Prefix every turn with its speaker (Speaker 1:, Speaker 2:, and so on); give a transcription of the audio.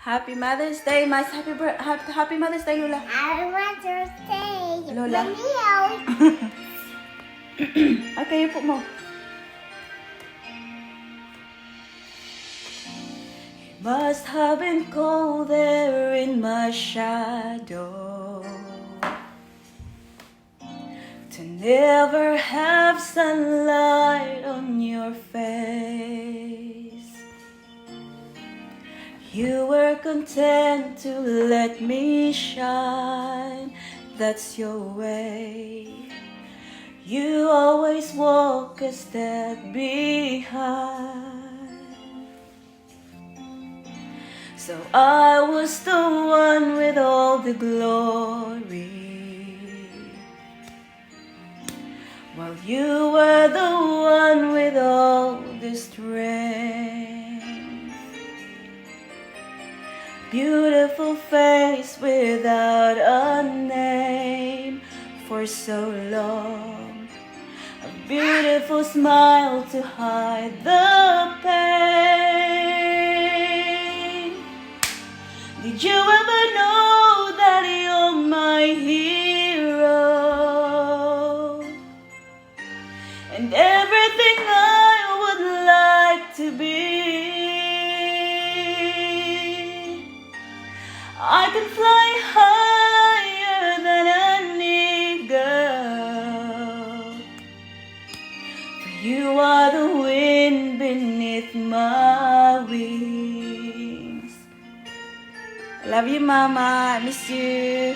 Speaker 1: Happy Mother's Day, Mas. Happy Mother's Day, Lola.
Speaker 2: Happy Mother's Day.
Speaker 1: Lola. Okay, upo mo. It must have been cold there in my shadow to never have sunlight on your face. You were content to let me shine, that's your way. You always walk a step behind. So I was the one with all the glory, while you were the one with all the strength. Beautiful face without a name for so long. A beautiful smile to hide the pain. Did you ever know that you're my hero? And everything I would like to be. I can fly higher than an eagle. For you are the wind beneath my wings. I love you, Mama. I miss you.